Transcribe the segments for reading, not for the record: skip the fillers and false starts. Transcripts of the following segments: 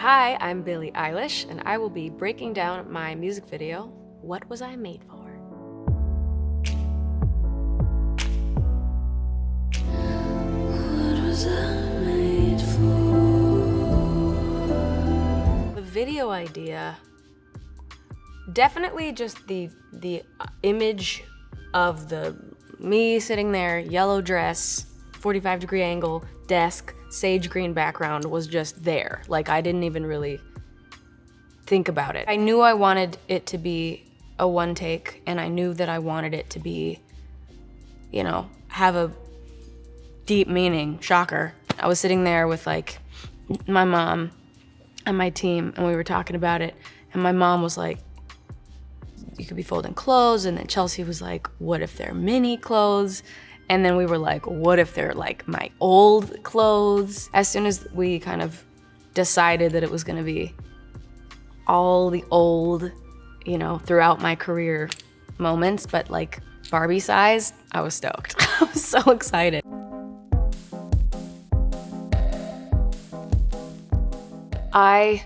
Hi, I'm Billie Eilish, and I will be breaking down my music video, What Was I Made For? What was I made for? The video idea, definitely just the image of me sitting there, yellow dress, 45-degree angle, desk, sage green background was just there. Like, I didn't even really think about it. I knew I wanted it to be a one take, and I knew that I wanted it to be, you know, have a deep meaning. Shocker. I was sitting there with like my mom and my team, and we were talking about it, and my mom was like, you could be folding clothes, and then Chelsea was like, what if they're mini clothes? And then we were like, what if they're like my old clothes? As soon as we kind of decided that it was gonna be all the old, you know, throughout my career moments, but like Barbie size, I was stoked. I was so excited. I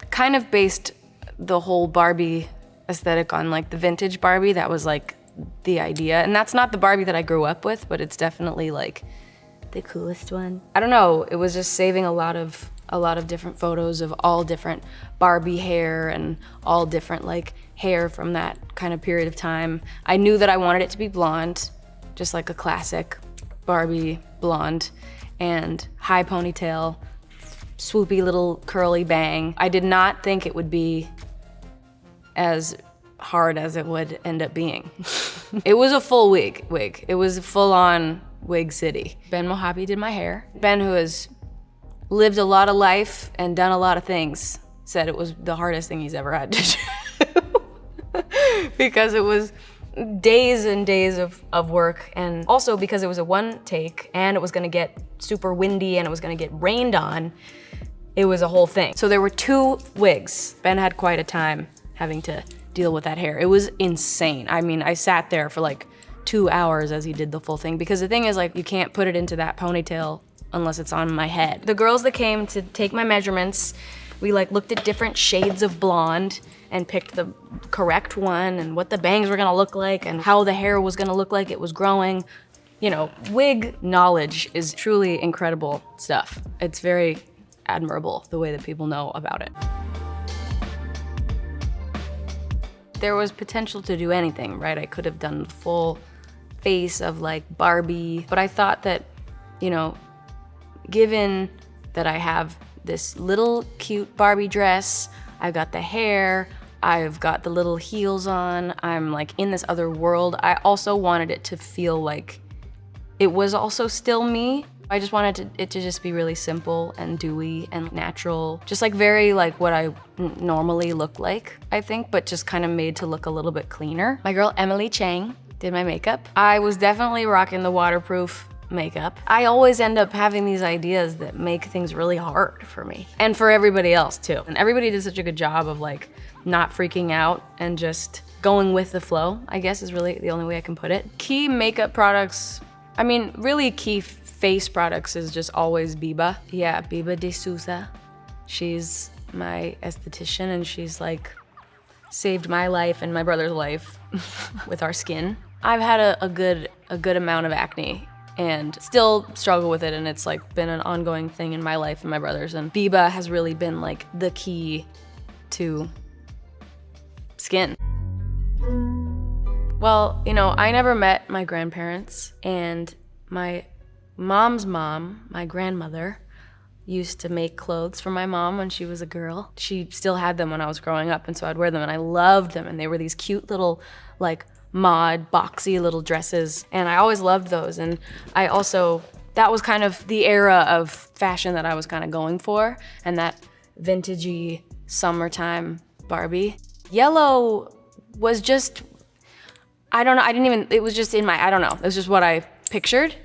kind of based the whole Barbie aesthetic on like the vintage Barbie. That was like the idea. And that's not the Barbie that I grew up with, but it's definitely like the coolest one. I don't know, it was just saving a lot of different photos of all different Barbie hair and all different like hair from that kind of period of time. I knew that I wanted it to be blonde, just like a classic Barbie blonde, and high ponytail, swoopy little curly bang. I did not think it would be as hard as it would end up being. It was a full wig. It was full on wig city. Ben Mojave did my hair. Ben, who has lived a lot of life and done a lot of things, said it was the hardest thing he's ever had to do. Because it was days and days of work, and also because it was a one take and it was gonna get super windy and it was gonna get rained on. It was a whole thing. So there were 2 wigs. Ben had quite a time having to deal with that hair. It was insane. I mean, I sat there for like 2 hours as he did the full thing, because the thing is, like, you can't put it into that ponytail unless it's on my head. The girls that came to take my measurements, we like looked at different shades of blonde and picked the correct one and what the bangs were gonna look like and how the hair was gonna look like it was growing. You know, wig knowledge is truly incredible stuff. It's very admirable the way that people know about it. There was potential to do anything, right? I could have done the full face of like Barbie, but I thought that, you know, given that I have this little cute Barbie dress, I've got the hair, I've got the little heels on, I'm like in this other world, I also wanted it to feel like it was also still me. I just wanted it to just be really simple and dewy and natural. Just like very like what I normally look like, I think, but just kind of made to look a little bit cleaner. My girl Emily Chang did my makeup. I was definitely rocking the waterproof makeup. I always end up having these ideas that make things really hard for me and for everybody else too. And everybody did such a good job of like not freaking out and just going with the flow, I guess is really the only way I can put it. Key makeup products, I mean, really key face products is just always Biba. Yeah, Biba de Souza. She's my esthetician, and she's like saved my life and my brother's life with our skin. I've had a good amount of acne and still struggle with it, and it's like been an ongoing thing in my life and my brother's, and Biba has really been like the key to skin. Well, you know, I never met my grandparents, and my mom's mom, my grandmother, used to make clothes for my mom when she was a girl. She still had them when I was growing up, and so I'd wear them, and I loved them, and they were these cute little like mod, boxy little dresses, and I always loved those. And I also, that was kind of the era of fashion that I was kind of going for, and that vintagey summertime Barbie. Yellow was just, I don't know, it was just in my, I don't know, it was just what I pictured.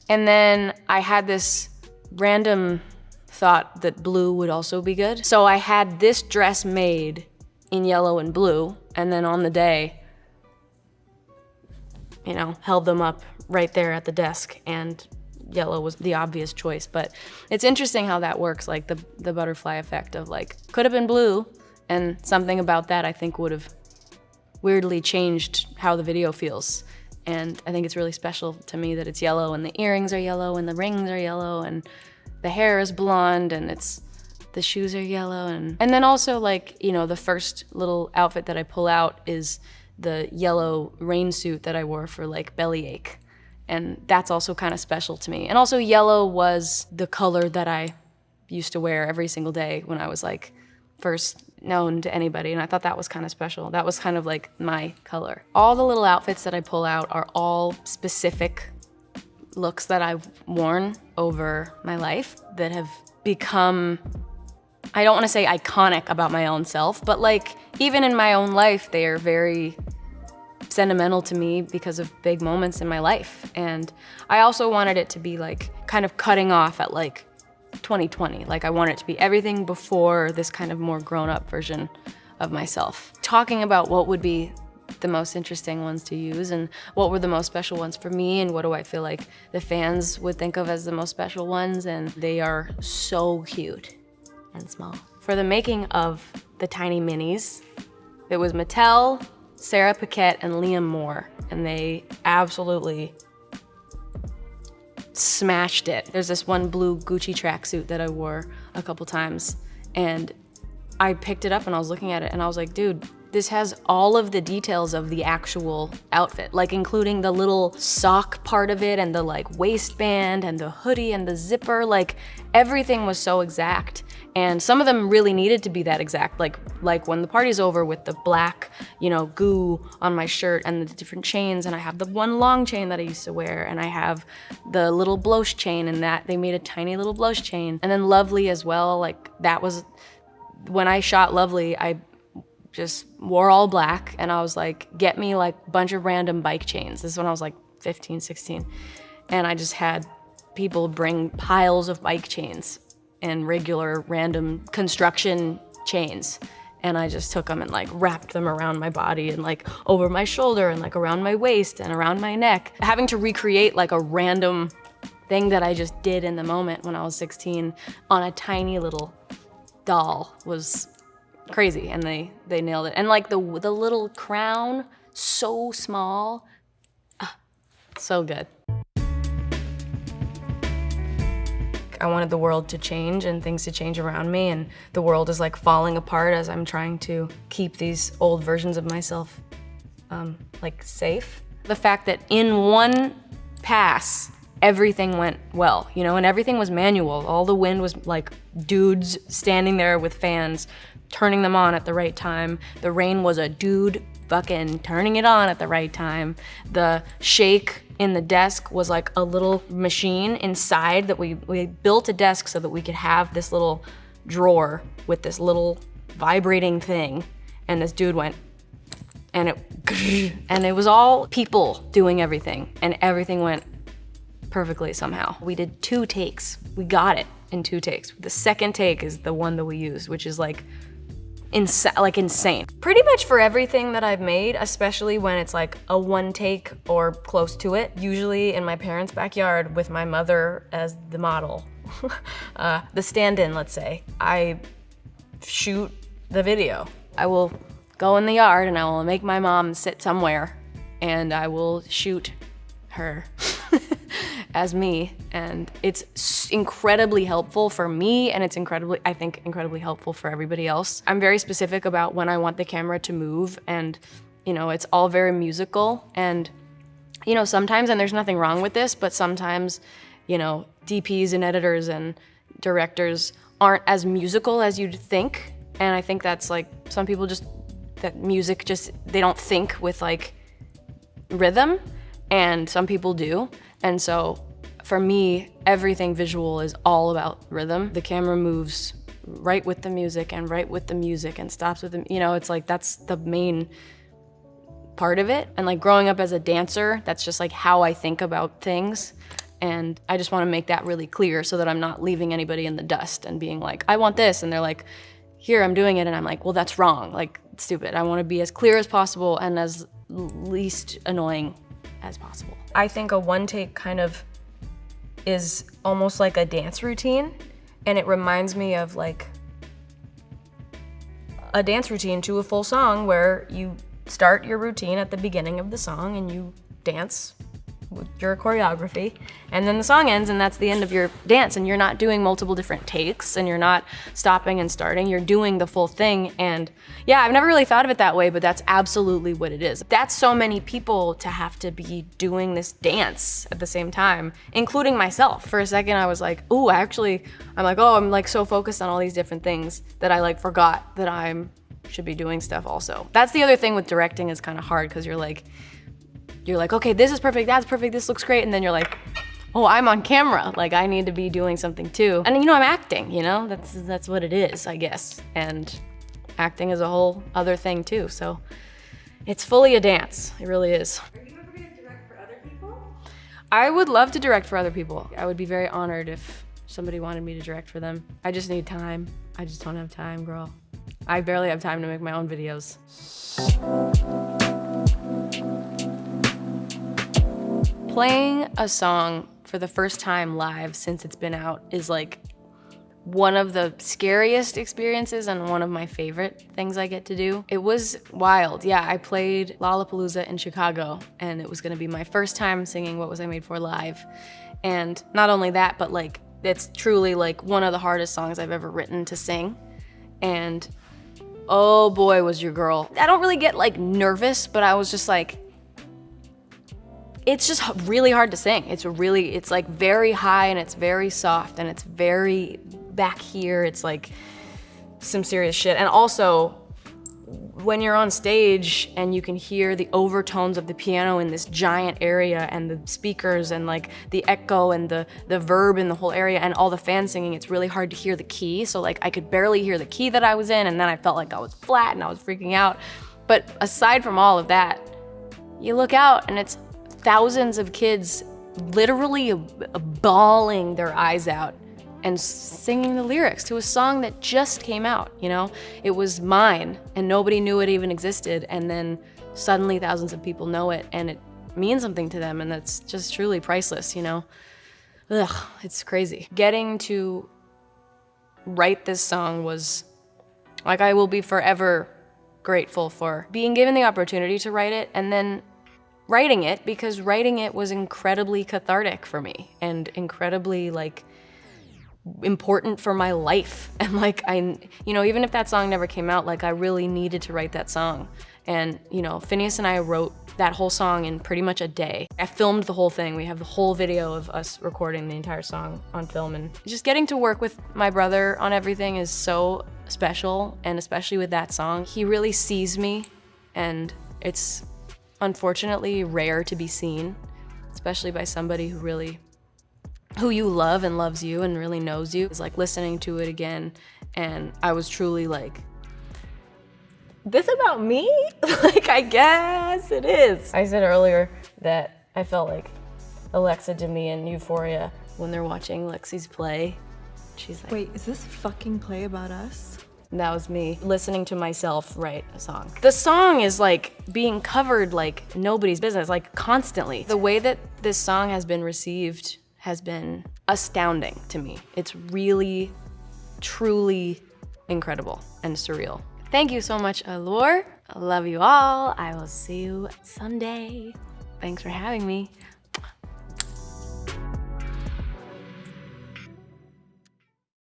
And then I had this random thought that blue would also be good. So I had this dress made in yellow and blue, and then on the day, you know, held them up right there at the desk and yellow was the obvious choice. But it's interesting how that works, like the butterfly effect of like, could have been blue, and something about that I think would have weirdly changed how the video feels. And I think it's really special to me that it's yellow, and the earrings are yellow, and the rings are yellow, and the hair is blonde, and the shoes are yellow. And then also, like, you know, the first little outfit that I pull out is the yellow rain suit that I wore for like bellyache. And that's also kind of special to me. And also yellow was the color that I used to wear every single day when I was like first known to anybody, and I thought that was kind of special. That was kind of like my color. All the little outfits that I pull out are all specific looks that I've worn over my life that have become, I don't want to say iconic about my own self, but like even in my own life, they are very sentimental to me because of big moments in my life. And I also wanted it to be like kind of cutting off at like 2020. Like I want it to be everything before this kind of more grown-up version of myself. Talking about what would be the most interesting ones to use and what were the most special ones for me and what do I feel like the fans would think of as the most special ones, and they are so cute and small. For the making of the tiny minis, it was Mattel, Sarah Paquette, and Liam Moore, and they absolutely smashed it. There's this one blue Gucci tracksuit that I wore a couple times, and I picked it up and I was looking at it and I was like, dude, this has all of the details of the actual outfit, like including the little sock part of it and the like waistband and the hoodie and the zipper, like everything was so exact. And some of them really needed to be that exact, like when the party's over with the black, you know, goo on my shirt and the different chains, and I have the one long chain that I used to wear, and I have the little blouse chain, and that they made a tiny little blouse chain. And then Lovely as well, like that was, when I shot Lovely, I just wore all black, and I was like, get me like a bunch of random bike chains. This is when I was like 15, 16. And I just had people bring piles of bike chains and regular random construction chains. And I just took them and like wrapped them around my body and like over my shoulder and like around my waist and around my neck. Having to recreate like a random thing that I just did in the moment when I was 16 on a tiny little doll was crazy, and they nailed it. And like the little crown, so small, so good. I wanted the world to change and things to change around me, and the world is like falling apart as I'm trying to keep these old versions of myself like safe. The fact that in one pass, everything went well, you know, and everything was manual. All the wind was like dudes standing there with fans, turning them on at the right time. The rain was a dude fucking turning it on at the right time. The shake in the desk was like a little machine inside that we built a desk so that we could have this little drawer with this little vibrating thing, and this dude went, and it was all people doing everything, and everything went perfectly somehow. We did 2 takes. We got it in 2 takes. The second take is the one that we used, which is like insane. Pretty much for everything that I've made, especially when it's like a 1 take or close to it, usually in my parents' backyard with my mother as the model, the stand-in, let's say, I shoot the video. I will go in the yard and I will make my mom sit somewhere and I will shoot her as me, and it's incredibly helpful for me, and it's I think incredibly helpful for everybody else. I'm very specific about when I want the camera to move, and you know, it's all very musical, and you know, sometimes, and there's nothing wrong with this, but sometimes, you know, DPs and editors and directors aren't as musical as you'd think, and I think that's like, some people just, that music just, they don't think with like rhythm, and some people do. And so for me, everything visual is all about rhythm. The camera moves right with the music and right with the music and stops with the, you know, it's like, that's the main part of it. And like growing up as a dancer, that's just like how I think about things. And I just want to make that really clear so that I'm not leaving anybody in the dust and being like, I want this. And they're like, here, I'm doing it. And I'm like, well, that's wrong. Like, it's stupid. I want to be as clear as possible and as least annoying as possible. I think a 1 take kind of is almost like a dance routine, and it reminds me of like a dance routine to a full song where you start your routine at the beginning of the song and you dance with your choreography, and then the song ends and that's the end of your dance, and you're not doing multiple different takes and you're not stopping and starting, you're doing the full thing. And yeah, I've never really thought of it that way, but that's absolutely what it is. That's so many people to have to be doing this dance at the same time, including myself. For a second I was like, ooh, I'm like so focused on all these different things that I like forgot that I'm should be doing stuff also. That's the other thing with directing, is kind of hard, because you're like, okay, this is perfect, that's perfect, this looks great, and then you're like, oh, I'm on camera, like I need to be doing something too. And I'm acting, that's what it is, I guess. And acting is a whole other thing too, so it's fully a dance, it really is. Are you ever gonna direct for other people? I would love to direct for other people. I would be very honored if somebody wanted me to direct for them. I just need time. I just don't have time, girl. I barely have time to make my own videos. Playing a song for the first time live since it's been out is like one of the scariest experiences and one of my favorite things I get to do. It was wild. Yeah, I played Lollapalooza in Chicago, and it was gonna be my first time singing What Was I Made For live. And not only that, but like, it's truly like one of the hardest songs I've ever written to sing. And oh boy, was your girl. I don't really get like nervous, but I was just like, it's just really hard to sing. It's like very high and it's very soft and it's very back here. It's like some serious shit. And also, when you're on stage and you can hear the overtones of the piano in this giant area and the speakers and like the echo and the verb in the whole area and all the fans singing, it's really hard to hear the key. So like I could barely hear the key that I was in, and then I felt like I was flat and I was freaking out. But aside from all of that, you look out and it's thousands of kids literally bawling their eyes out and singing the lyrics to a song that just came out, It was mine and nobody knew it even existed, and then suddenly thousands of people know it and it means something to them, and that's just truly priceless, Ugh, it's crazy. Getting to write this song was, like, I will be forever grateful for being given the opportunity to write it and then writing it, because writing it was incredibly cathartic for me and incredibly like important for my life. And like even if that song never came out, like I really needed to write that song. And Phineas and I wrote that whole song in pretty much a day. I filmed the whole thing. We have the whole video of us recording the entire song on film, and just getting to work with my brother on everything is so special, and especially with that song. He really sees me, and it's unfortunately rare to be seen, especially by somebody who you love and loves you and really knows you. It's like listening to it again, and I was truly like, this about me? Like, I guess it is. I said earlier that I felt like Alexa Demie in Euphoria when they're watching Lexi's play. She's like, Wait, is this fucking play about us? and that was me listening to myself write a song. The song is like being covered like nobody's business, like constantly. The way that this song has been received has been astounding to me. It's really, truly incredible and surreal. Thank you so much, Allure. I love you all. I will see you someday. Thanks for having me.